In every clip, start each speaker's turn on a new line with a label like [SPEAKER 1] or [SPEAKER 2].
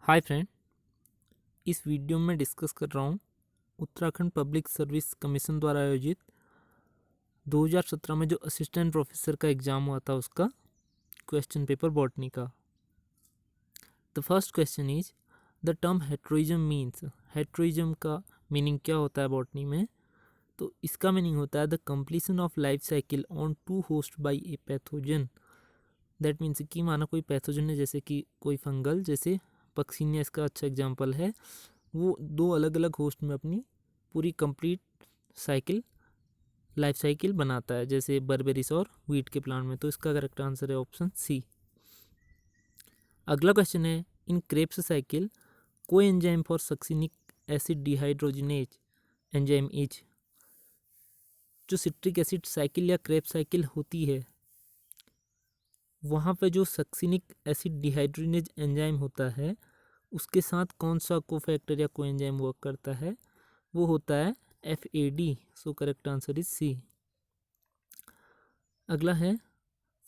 [SPEAKER 1] Hi friend, इस video में discuss कर रहा हूँ उत्तराखंड पब्लिक सर्विस कमीशन द्वारा आयोजित 2017 में जो असिस्टेंट प्रोफेसर का एग्ज़ाम हुआ था उसका क्वेश्चन पेपर बॉटनी का। The first question is the term heteroism means. Heteroism का मीनिंग क्या होता है बॉटनी में? तो इसका मीनिंग होता है the completion of life cycle on two host by a pathogen. That means कि माना कोई पैथोजन है, जैसे कि कोई फंगल, जैसे पक्सीनिया इसका अच्छा एग्जाम्पल है, वो दो अलग अलग होस्ट में अपनी पूरी कंप्लीट साइकिल लाइफ साइकिल बनाता है, जैसे बर्बेरिस और वीट के प्लांट में। तो इसका करेक्ट आंसर है ऑप्शन सी। अगला क्वेश्चन है इन क्रेब्स साइकिल को enzyme for succinic acid dehydrogenase enzyme is. जो सिट्रिक एसिड साइकिल या क्रेब साइकिल होती है वहाँ पे जो सक्सिनिक एसिड डिहाइड्रोजिनेज एंजाइम होता है उसके साथ कौन सा कोफैक्टर या कोएंजाइम वर्क करता है? वो होता है FAD। So correct answer is C. अगला है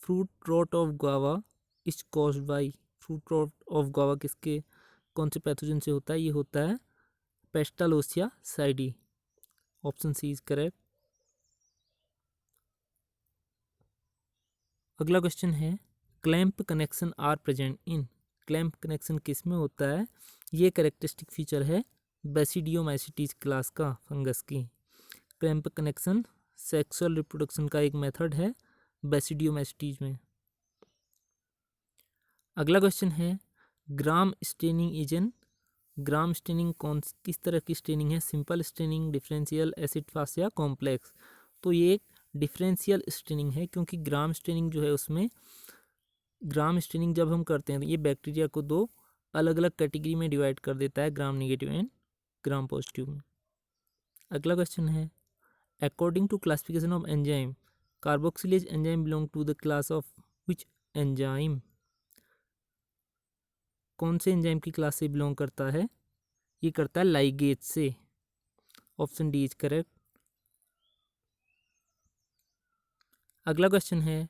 [SPEAKER 1] fruit rot of guava is caused by. Fruit rot of guava किसके कौन से पैथोजन से होता है? ये होता है pestalotia psidii. Option C is correct. अगला क्वेश्चन है clamp connection are present in. Clamp connection किस में होता है? ये कैरेक्टरिस्टिक फीचर है बेसिडियोमाइसिटीज क्लास का फंगस की। क्लैंप कनेक्शन सेक्सुअल रिप्रोडक्शन का एक मेथड है बेसिडियोमाइसिटीज में। अगला क्वेश्चन है Gram staining agent. Gram staining किस तरह की स्टेनिंग है? Simple staining, differential, acid fast या कॉम्प्लेक्स? तो ये एक डिफरेंशियल स्टेनिंग है, क्योंकि ग्राम स्टेनिंग जो है उसमें ग्राम स्टेनिंग जब हम करते हैं तो ये बैक्टीरिया को दो अलग अलग कैटेगरी में डिवाइड कर देता है, gram negative and gram positive में। अगला क्वेश्चन है according to classification of enzyme carboxylase enzyme belong to the class of which enzyme. कौन से एंजाइम की क्लास से बिलोंग करता है? ये करता है लाइगेज से। Option D is correct. अगला क्वेश्चन है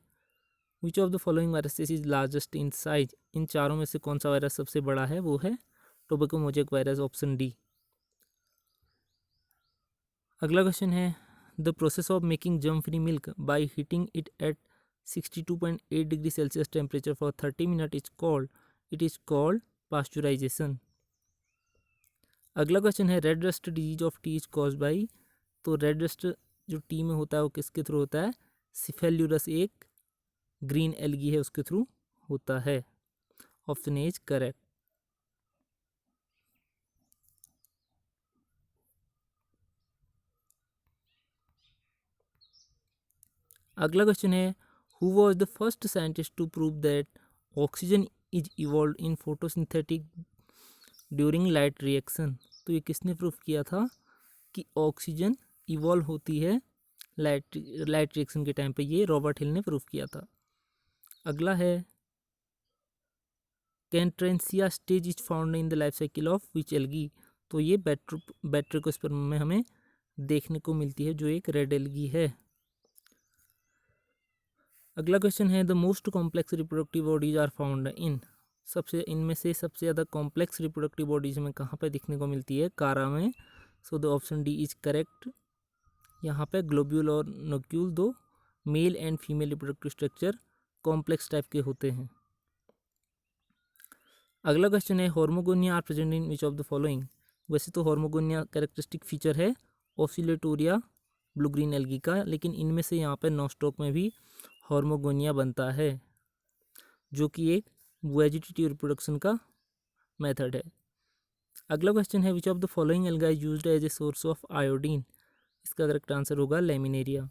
[SPEAKER 1] which of the following viruses is largest in size. इन चारों में से कौन सा वायरस सबसे बड़ा है? वो है tobacco mosaic virus. Option D. अगला क्वेश्चन है द प्रोसेस ऑफ मेकिंग जम free milk by heating it at 62.8 degree Celsius temperature for 30 minute is called pasteurisation. अगला क्वेश्चन है red rust disease of T is cause by. तो red rust जो T में होता है वो किसके थ्रू होता है? सिफेल्यूरस एक ग्रीन एल्गी है उसके थ्रू होता है। Option A is correct. अगला क्वेश्चन है who was the first scientist to prove that oxygen is evolve in photosynthetic during light reaction. तो ये किसने प्रूव किया था कि ऑक्सीजन इवॉल्व होती है लाइट रिएक्शन के टाइम पे? ये रॉबर्ट हिल ने प्रूव किया था। अगला है chantransia stage is found in the life cycle of which algae. तो ये बैट्रिकोस्पर्म में हमें देखने को मिलती है, जो एक रेड एल्गी है। अगला क्वेश्चन है the most complex reproductive bodies are found in. इनमें से सबसे ज़्यादा कॉम्प्लेक्स रिप्रोडक्टिव बॉडीज हमें कहाँ पे दिखने को मिलती है? कारा में। So the option D is correct. यहाँ पे ग्लोब्यूल और नोक्यूल दो male and female reproductive structure complex type के होते हैं। अगला क्वेश्चन है hormogonia are present in which of the following. वैसे तो हॉर्मोगोनिया कैरेक्टरिस्टिक फीचर है ऑसिलेटोरिया ब्लू ग्रीन एल्गी का, लेकिन इनमें से यहाँ पे नॉस्टॉक में भी हॉर्मोगोनिया बनता है, जो कि एक वेजिटेटिव रिप्रोडक्शन का मेथड है। अगला क्वेश्चन है which of the following alga is used as a source of iodine. इसका करेक्ट आंसर होगा laminaria.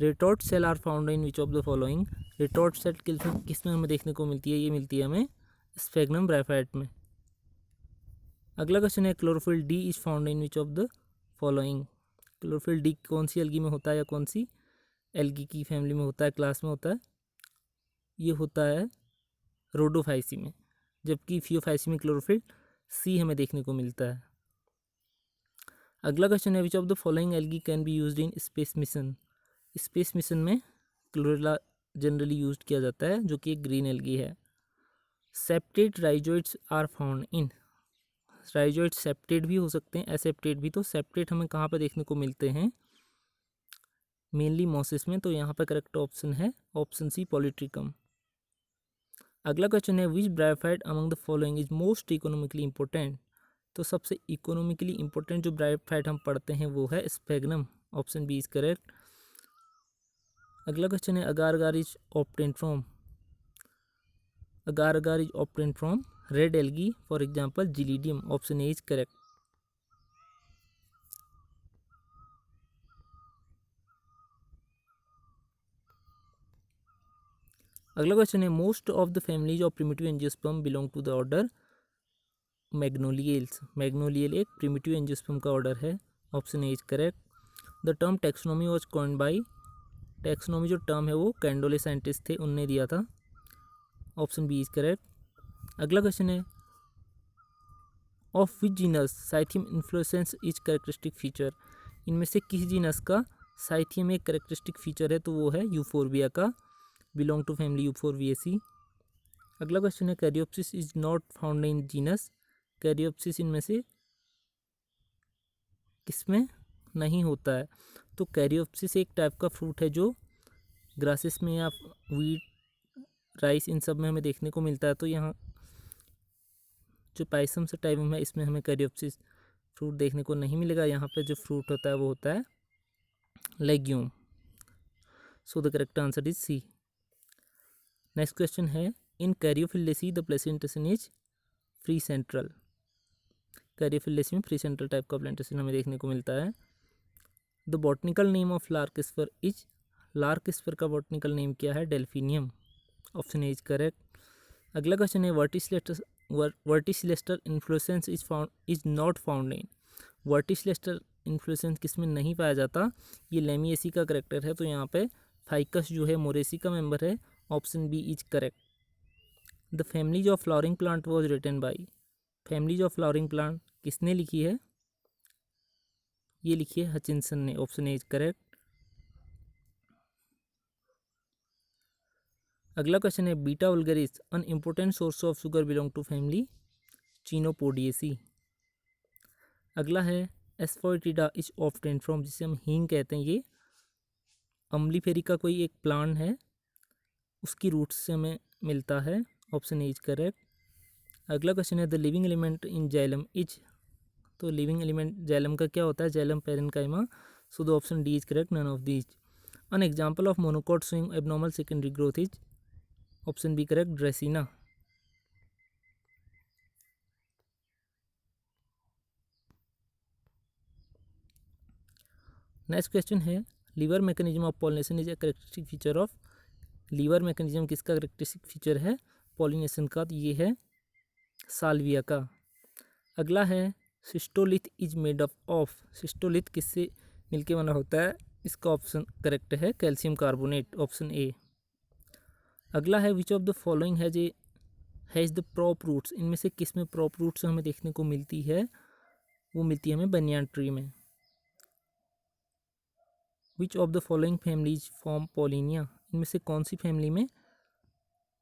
[SPEAKER 1] Retort cell are found in which of the following. Retort cell किस में हमें देखने को मिलती है? ये मिलती है हमें स्फेग्नम ब्राइफाइट में। अगला क्वेश्चन है chlorophyll D is found in which of the following. Chlorophyll D कौन सी एल्गी में होता है या कौन सी एल्गी की फैमिली में होता है, क्लास में होता है? ये होता है रोडोफाइसी में, जबकि फियोफाइसी में क्लोरोफिल सी हमें देखने को मिलता है। अगला क्वेश्चन है which of the following algae can be used in space mission. Space mission में क्लोरेला जनरली यूज किया जाता है, जो कि एक ग्रीन एल्गी है। Septate rhizoids are found in, rhizoid septate भी हो सकते हैं, एसेप्टेट भी। तो सेप्टेट हमें कहाँ पर देखने को मिलते हैं? मेनली मॉसिस में। तो यहाँ पर करेक्ट ऑप्शन है ऑप्शन सी पॉलीट्रिकम। अगला क्वेश्चन है which bryophyte among the following is most economically important. तो सबसे इकोनॉमिकली इंपॉर्टेंट जो ब्रायोफाइट हम पढ़ते हैं वो है sphagnum, option B is correct. अगला क्वेश्चन है agar agar is obtained from, agar agar is obtained from red algae for example gelidium, option A is correct. अगला क्वेश्चन है most of the families of primitive angiosperm belong to the order magnoliales, magnolial एक primitive angiosperm का order है, option A is correct. The term taxonomy was coined by, taxonomy जो term है वो Candolle scientist थे, उनने दिया था, ऑप्शन बी इज करेक्ट। अगला क्वेश्चन है of which genus cyathium inflorescence is characteristic feature. इनमें से किस जीनस का साइथियम एक कैरेक्टरिस्टिक फीचर है? तो वो है यूफोरबिया का, बिलोंग टू फैमिली यूफोरबिएसी। अगला क्वेश्चन है caryopsis is not found in genus, caryopsis इनमें से किसमें नहीं होता है? तो कैरियोप्सिस एक टाइप का फ्रूट है जो ग्रासेस में या वीट राइस इन सब में हमें देखने को मिलता है। तो यहाँ जो पाइसम से टाइप है इसमें हमें कैरियोप्सिस फ्रूट देखने को नहीं मिलेगा। यहाँ पे जो फ्रूट होता है वो होता है legume. So the correct answer is C. Next question है in caryophyllaceae the placentation is free central, caryophyllaceae में फ्री सेंट्रल टाइप का प्लेंटेशन हमें देखने को मिलता है। The botanical name of larkspur is, larkspur का बॉटनिकल नेम क्या है? Delphinium, option A is correct. अगला क्वेश्चन है verticillaster inflorescence is not found in, verticillaster inflorescence किसमें नहीं पाया जाता? ये लेमिएसी का करेक्टर है। तो यहाँ पे फाइकस जो है मोरेसी का मेंबर है, option B is correct. The families of flowering plant was written by, families of flowering plant किसने लिखी है? ये लिखी है हचिंसन ने, ऑप्शन ए इज करेक्ट। अगला क्वेश्चन है beta vulgaris an important source of sugar belong to family chenopodiaceae. अगला है एस्फोइटिडा इज ऑब्टेन्ड फ्रॉम, जिसे हम हींग कहते हैं, ये अम्लीफेरी का कोई एक प्लांट है, उसकी रूट्स से हमें मिलता है, ऑप्शन ए इज करेक्ट। अगला क्वेश्चन है the living element in xylem is, तो लिविंग एलिमेंट जाइलम का क्या होता है? Xylem parenchyma. So the option D is correct, none of these. An example of monocot showing abnormal secondary growth is, option B correct, dracaena. Next question है lever mechanism of pollination is a characteristic feature of, lever mechanism किसका characteristic feature है pollination का? तो ये है salvia का। अगला है cystolith is made up of, cystolith किससे मिलके बना होता है? इसका ऑप्शन करेक्ट है कैल्शियम कार्बोनेट, ऑप्शन ए। अगला है which of the following has the prop roots, इनमें से किस में प्रॉप रूट्स हमें देखने को मिलती है? वो मिलती है हमें बनियान ट्री में। Which of the following families form pollinia, इनमें से कौन सी फैमिली में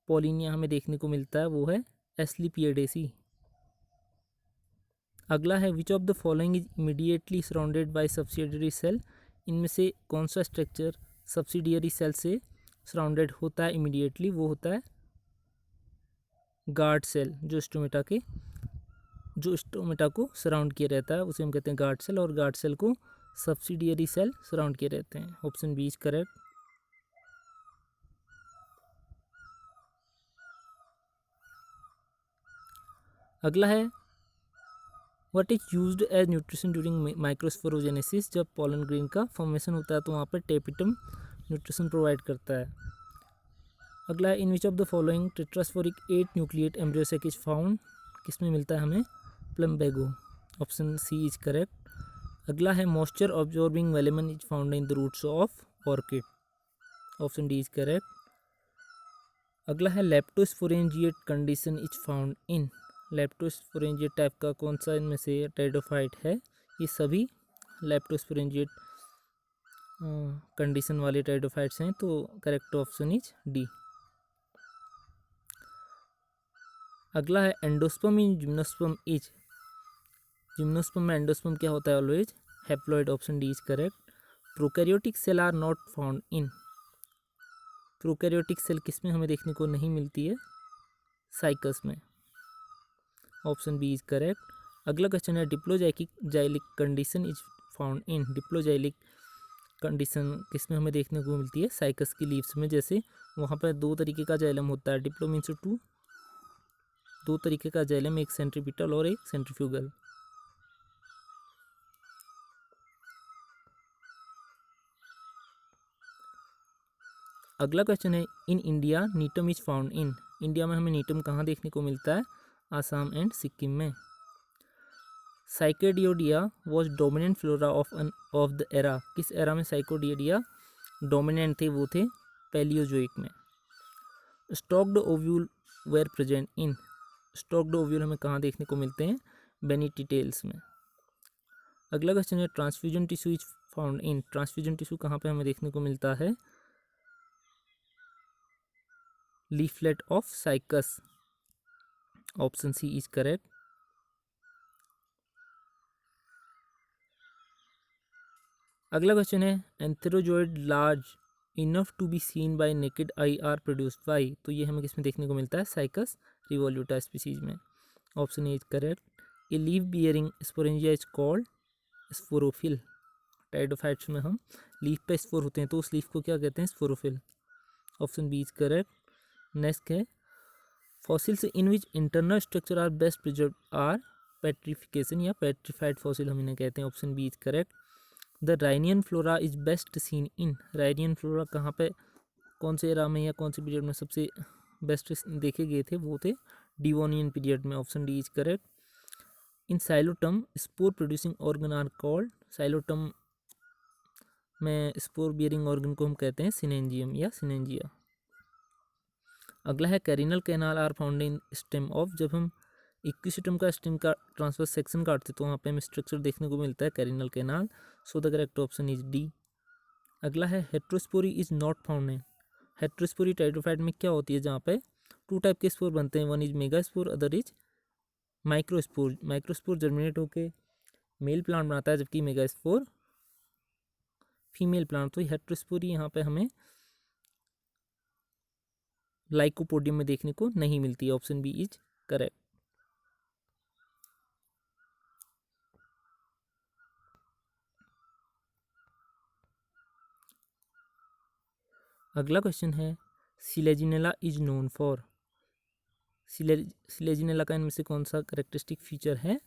[SPEAKER 1] पॉलिनिया हमें देखने को मिलता है? वो है एस्लीपियडेसी। अगला है which of the following is immediately surrounded by subsidiary cell, इनमें से कौन सा स्ट्रक्चर सब्सिडियरी सेल से सराउंडेड होता है इमीडिएटली? वो होता है गार्ड सेल, जो स्टोमेटा को सराउंड किए रहता है उसे हम कहते हैं गार्ड सेल, और गार्ड सेल को सब्सिडियरी सेल सराउंड किए रहते हैं, ऑप्शन बी इज करेक्ट। अगला है what is used as nutrition during microsporogenesis, जब पॉलन ग्रेन का फॉर्मेशन होता है तो वहाँ पर टेपिटम न्यूट्रिशन प्रोवाइड करता है। अगला है in which of the following tetrasporic 8 nucleate embryo sac is found, किसमें मिलता है हमें? Plumbago, option C is correct. अगला है moisture absorbing velamen is found in the roots of orchid, option D is correct. अगला है leptosporangiate condition is found in, leptosporangiate type का कौन सा इनमें से टेरिडोफाइट है? ये सभी लेप्टोस्पोरेंजिएट कंडीशन वाले टेरिडोफाइट्स हैं, तो करेक्ट ऑप्शन इज डी। अगला है endosperm in gymnosperm is, gymnosperm में एंडोस्पर्म क्या होता है always haploid, option D is correct. Prokaryotic cell are not found in, prokaryotic cell किस में हमें देखने को नहीं मिलती है, साइकस में, ऑप्शन बी इज करेक्ट। अगला क्वेश्चन है diploxylic condition is found in, diploxylic condition किस में हमें देखने को मिलती है, साइकस की लीव्स में। जैसे वहाँ पर दो तरीके का जाइलम होता है, डिप्लो मीन्स टू, दो तरीके का जाइलम, एक सेंट्रीपिटल और एक सेंट्रीफ्यूगल। अगला क्वेश्चन है in India नीटम is found in, India में हमें नीटम कहाँ देखने को मिलता है, आसाम एंड सिक्किम में। Cycadeoidea was dominant flora of the era, किस एरा में साइकोडियोडिया डोमिनेंट थे, वो थे पैलियोजोइक में। Stalked ovule were present in, stalked ovule हमें कहाँ देखने को मिलते हैं, बेनिटिटेल्स में। अगला क्वेश्चन है transfusion tissue is found in, transfusion tissue कहाँ पे हमें देखने को मिलता है, leaflet of Cycas, option C is correct. अगला क्वेश्चन है antherozoid large enough to be seen by naked eye are produced by, तो ये हमें किसमें देखने को मिलता है, साइकस रिवोल्यूटा स्पीसीज में, option A is correct. A leaf bearing sporangia is called sporophyll, pteridophytes में हम लीफ पे स्पोर होते हैं तो उस लीफ को क्या कहते हैं, sporophyll, option B is correct. Next है fossils in which internal structure are best preserve are petrification या पेट्रिफाइड फॉसिल हम इन्हें कहते हैं, option B is correct. The Rhynian flora is best seen in, Rhynian flora कहाँ पे, कौन से एरा में या कौन से पीरियड में सबसे बेस्ट देखे गए थे, वो थे डिवोनियन पीरियड में, option D is correct. In Psilotum spore producing organ are called, Psilotum में स्पोर बियरिंग ऑर्गन को हम कहते हैं सिनेंजियम या सिनेंजिया। अगला है carinal canal are found in stem of, जब हम इक्विसिटम का स्टेम का ट्रांसफर सेक्शन काटते तो वहाँ पे हमें स्ट्रक्चर देखने को मिलता है carinal canal, so the correct option is D. अगला है heterospory is not found in, heterospory pteridophyte में क्या होती है, जहाँ पे टू टाइप के स्पोर बनते हैं, one is megaspore other is microspore, microspore germinate होके मेल प्लांट बनाता है जबकि मेगास्पोर फीमेल प्लांट, तो हेट्रोस्पोरी यहाँ पे हमें लाइकोपोडियम में देखने को नहीं मिलती है, ऑप्शन बी इज करेक्ट। अगला क्वेश्चन है Selaginella is known for, Selaginella का इनमें से कौन सा करेक्टरिस्टिक फीचर है,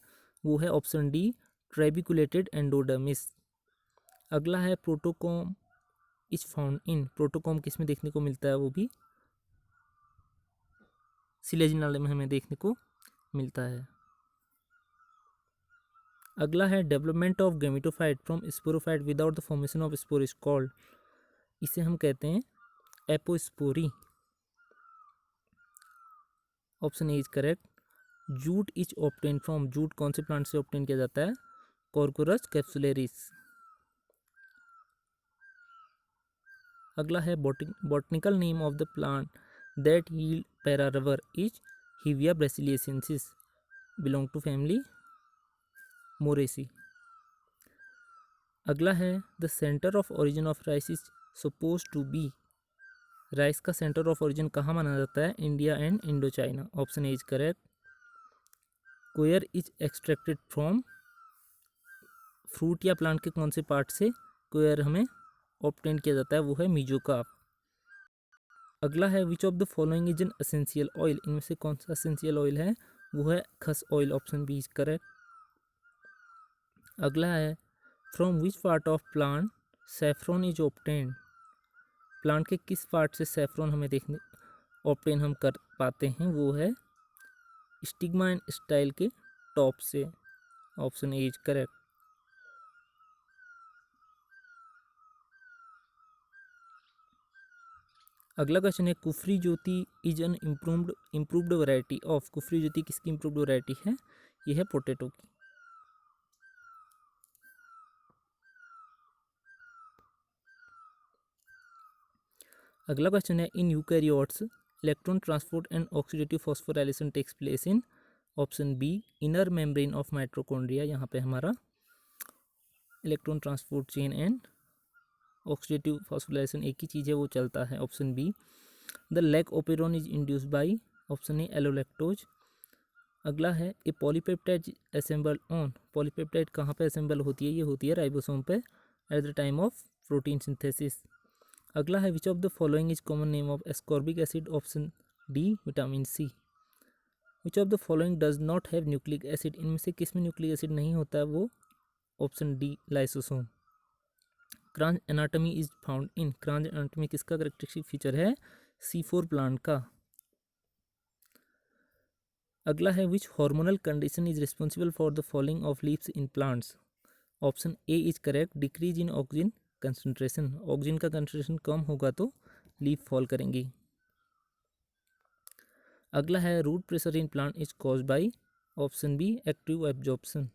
[SPEAKER 1] वो है ऑप्शन डी ट्रेबिकुलेटेड एंडोडर्मिस। अगला है प्रोटोकॉम इज फाउंड इन, प्रोटोकॉम किस में देखने को मिलता है, वो भी सिलेजिनेला में हमें देखने को मिलता है। अगला है development of gametophyte from sporophyte without the formation of spore is called, इसे हम कहते हैं apospory, option A is correct. Jute is obtain from, jute कौन से प्लांट से ऑब्टेन किया जाता है, कॉर्कोरस कैप्सुलेरिस। अगला है botanical name of the plant that yield para rubber is Hevea brasiliensis, belong to family Moraceae. अगला है the centre of origin of rice is suppose to be, rice का centre of origin कहाँ माना जाता है, India and Indo China, option A is correct. Coir is extracted from, fruit या plant के कौन से पार्ट से कोयर हमें ऑब्टेन किया जाता है, वो है मीजोकार्प। अगला है which of the following is an essential oil, इनमें से कौन सा एसेंशियल ऑयल है, वो है khus oil, option B is correct. अगला है from which part of plant saffron is obtained, plant के किस पार्ट से सेफ्रॉन हमें देखने ऑब्टेन हम कर पाते हैं, वो है स्टिग्मा एंड स्टाइल के टॉप से, ऑप्शन ए इज करेक्ट। अगला क्वेश्चन है Kufri Jyoti is an improved variety of, Kufri Jyoti किसकी इम्प्रूव्ड वैरायटी है, ये है पोटैटो की। अगला क्वेश्चन है in eukaryotes electron transport and oxidative phosphorylation takes place in option B inner membrane of mitochondria. यहाँ पे हमारा electron transport chain and oxidative phosphorylation एक ही चीज़ है, वो चलता है। Option B the lac operon is induced by option A allolactose. अगला है a polypeptide assemble on, polypeptide कहाँ पे असेंबल होती है, ये होती है राइबोसोम पे at the time of protein synthesis. अगला है which of the following is common name of ascorbic acid, option D vitamin C. Which of the following does not have nucleic acid, इनमें से किस में न्यूक्लिक एसिड नहीं होता है, वो option D lysosome. Kranz anatomy is found in, Kranz anatomy किसका characteristic feature है, C4 प्लांट का। अगला है which hormonal condition is responsible for the falling of leaves in plants, option A is correct, decrease in oxygen concentration, oxygen का concentration कम होगा तो leaf fall करेंगी। अगला है root pressure in plant is caused by, option B active absorption.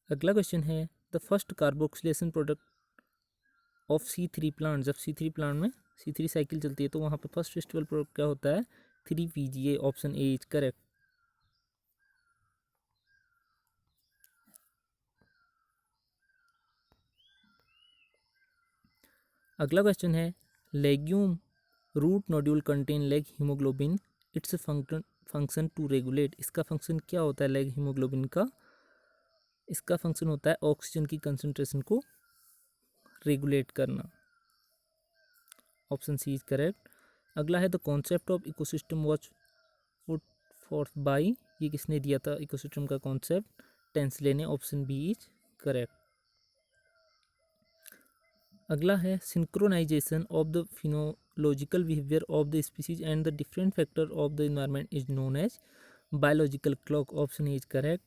[SPEAKER 1] अगला question है the first carboxylation product of C3 plant, जब C3 प्लांट में C3 साइकिल चलती है तो वहाँ पे फर्स्ट स्टेबल प्रोडक्ट क्या होता है, 3PGA, option A is correct. अगला क्वेश्चन है legume root nodule contain leg hemoglobin, its function to regulate, इसका फंक्शन क्या होता है लेग हीमोग्लोबिन का, इसका फंक्शन होता है ऑक्सीजन की कंसंट्रेशन को रेगुलेट करना, ऑप्शन सी इज करेक्ट। अगला है the concept of ecosystem was put forth by, ये किसने दिया था इकोसिस्टम का कॉन्सेप्ट, टेंसले ने, ऑप्शन बी इज करेक्ट। अगला है synchronisation of the phenological behaviour of the species and the different factor of the environment is known as biological clock, option A is correct.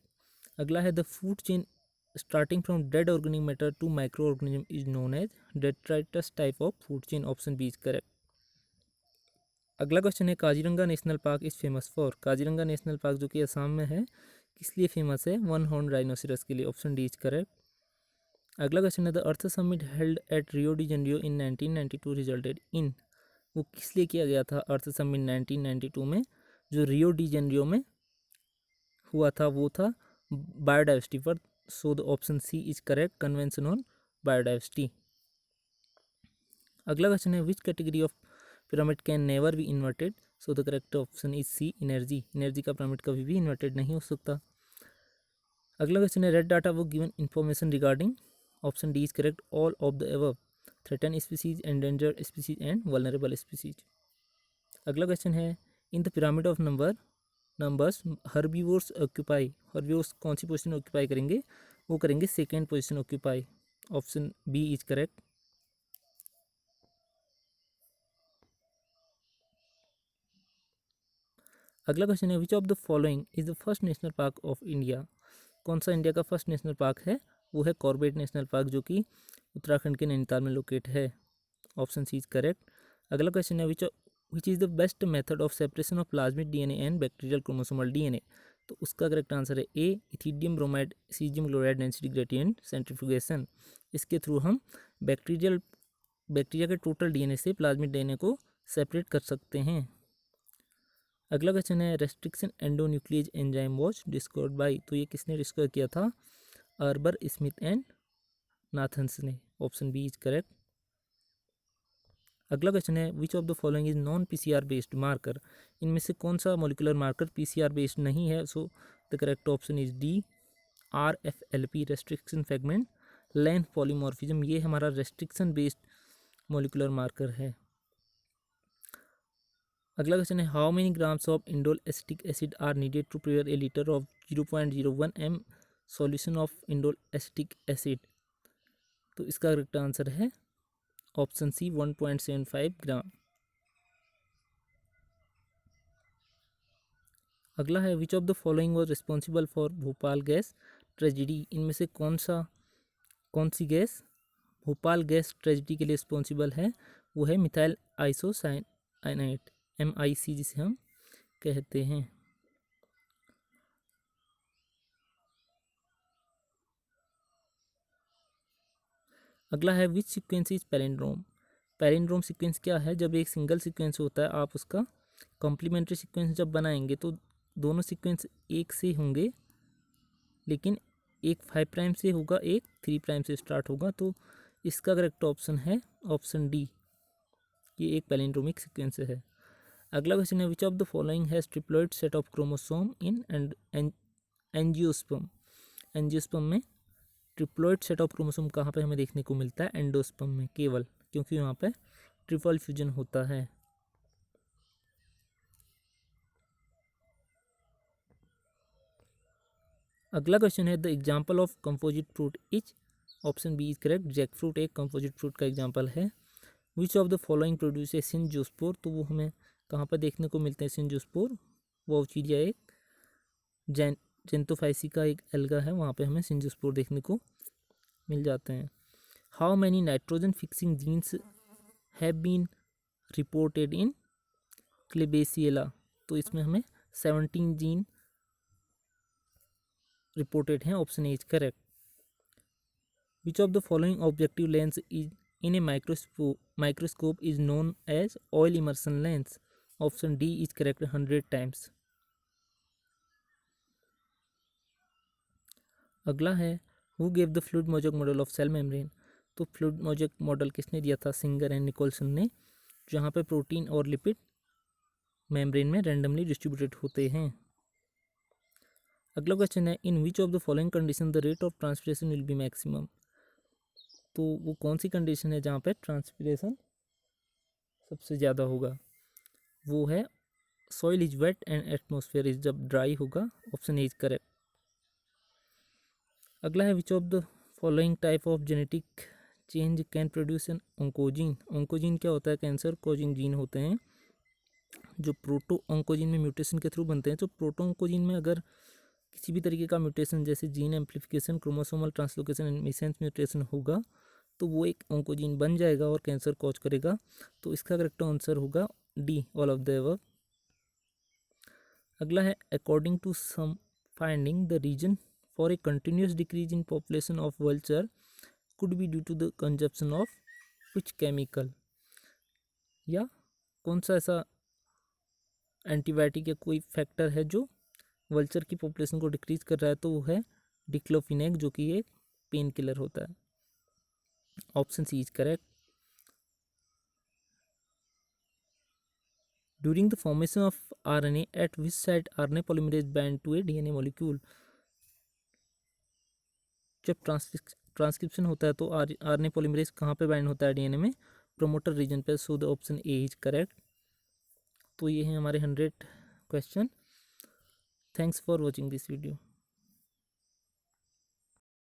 [SPEAKER 1] अगला है the food chain starting from dead organic matter to micro organism is known as detritus type of food chain, option B is correct. अगला question है Kaziranga national park is famous for, Kaziranga national park जो कि असम में है किस लिए famous है, one horn rhinoceros के लिए, ऑप्शन डी इज करेक्ट। अगला क्वेश्चन है the earth summit held at Rio de Janeiro in 1992 resulted in, वो किस लिए किया गया था अर्थ समिट 1992 में जो रियो डी जेनेरियो में हुआ था, वो था बायोडाइवर्सिटी पर, so the option C is correct, convention on biodiversity. अगला क्वेश्चन है which category of pyramid can never be inverted, so the correct option is C energy, energy का पिरामिड कभी भी इन्वर्टेड नहीं हो सकता। अगला क्वेश्चन है रेड डाटा वो given information regarding, option D is correct, all of the above, threaten species, endangered species and vulnerable species. अगला क्वेश्चन है in the pyramid of numbers herbivores occupy, herbivores कौन सी पोजीशन ऑक्यूपाई करेंगे, वो करेंगे second position occupy, option B is correct. अगला question है which of the following is the first national park of India, कौन सा इंडिया का फर्स्ट नेशनल पार्क है, वो है कॉर्बेट नेशनल पार्क जो कि उत्तराखंड के नैनीताल में लोकेट है, ऑप्शन सी इज करेक्ट। अगला क्वेश्चन है which is the best method of separation of plasmid DNA and bacterial chromosomal DNA, तो उसका करेक्ट आंसर है A ethidium bromide caesium chloride density gradient centrifugation, इसके थ्रू हम bacteria के total DNA से plasmid DNA को separate कर सकते हैं। अगला क्वेश्चन है restriction endonuclease enzyme was discovered by, तो ये किसने डिस्कवर किया था, अर्बर स्मिथ एंड नाथन्स ने, ऑप्शन बी इज करेक्ट। अगला क्वेश्चन है which of the following is non PCR based marker, इनमें से कौन सा मॉलिक्यूलर मार्कर पीसीआर बेस्ड नहीं है, सो the correct option is D RFLP restriction fragment length polymorphism, ये हमारा रेस्ट्रिक्शन बेस्ड मॉलिक्यूलर मार्कर है। अगला क्वेश्चन है how many grams of indole acetic acid are needed to prepare a litre of 0.01 m solution of indole acetic acid, तो इसका correct answer है option C 1.75 gram. अगला है which of the following was responsible for Bhopal gas tragedy, इनमें से कौन सी gas Bhopal gas tragedy के लिए रिस्पॉन्सिबल है, वो है मिथाइल आइसोसाइनाइड MIC जिसे हम कहते हैं। अगला है विच sequence is palindrome, palindrome sequence क्या है? जब एक सिंगल सीक्वेंस होता है, आप उसका कॉम्प्लीमेंट्री सीक्वेंस जब बनाएंगे तो दोनों सीक्वेंस एक से होंगे, लेकिन एक 5 प्राइम से होगा, एक 3 प्राइम से स्टार्ट होगा। तो इसका करेक्ट ऑप्शन है ऑप्शन डी, ये एक पैलिंड्रोमिक सीक्वेंस है। अगला क्वेश्चन है, which of the following has triploid set of chromosome in angiosperm. Angiosperm में ट्रिप्लॉइड सेट ऑफ क्रोमोसोम कहाँ पे हमें देखने को मिलता है? एंडोस्पर्म में केवल, क्योंकि वहाँ पे ट्रिपल फ्यूजन होता है। अगला क्वेश्चन है, the example of composite fruit is. Option B is correct, jackfruit एक कंपोजिट फ्रूट का एग्जाम्पल है। Which of the following produce a syngiospore. तो वो हमें कहाँ पर देखने को मिलते हैं सिंजियोस्पोर? वॉवचीरिया एक जेंतोफाइसी का एक एल्गा है, वहाँ पे हमें सिंजियोस्पोर देखने को मिल जाते हैं। How many nitrogen fixing genes have been reported in Klebsiella. तो इसमें हमें 17 जीन रिपोर्टेड हैं, option A is correct. Which of the following objective lens is in a microscope is known as oil immersion lens. Option D is correct 100 times. अगला है, who gave the fluid mosaic model of cell membrane. तो fluid mosaic model किसने दिया था? Singer and Nicolson ने, जहाँ पे protein और लिपिड मेम्ब्रेन में रैंडमली डिस्ट्रीब्यूटेड होते हैं। अगला क्वेश्चन है, in which of the following condition the rate of transpiration will be maximum. तो वो कौन सी कंडीशन है जहाँ पे ट्रांसपिरेशन सबसे ज़्यादा होगा? वो है soil is wet and atmosphere is जब ड्राई होगा। Option A is correct. अगला है, which of the following type of genetic change can produce an oncogene. Oncogene क्या होता है? कैंसर कॉजिंग जीन होते हैं जो प्रोटो ऑन्कोजीन में म्यूटेशन के थ्रू बनते हैं। तो प्रोटो ऑन्कोजीन में अगर किसी भी तरीके का म्यूटेशन जैसे gene amplification, chromosomal translocation and missense mutation होगा तो वो एक ऑन्कोजीन बन जाएगा और कैंसर कॉज करेगा। तो इसका करेक्ट आंसर होगा D, all of the above. अगला है, according to some finding the reason for a continuous decrease in population of vulture could be due to the consumption of which chemical. या कौन सा ऐसा एंटीबायोटिक या कोई factor है जो वल्चर की पॉपुलेशन को डिक्रीज कर रहा है? तो वो है डिक्लोफिनेक, जो कि एक पेन किलर होता है। Option C is correct. During the formation of RNA at which site RNA polymerase bind to a DNA molecule. जब ट्रांसक्रिप्शन होता है तो आरएनए पॉलीमरेज कहाँ पे बाइंड होता है डीएनए में? प्रोमोटर रीजन पे। सो the option A is correct. तो ये हैं हमारे 100 question. Thanks for watching this video.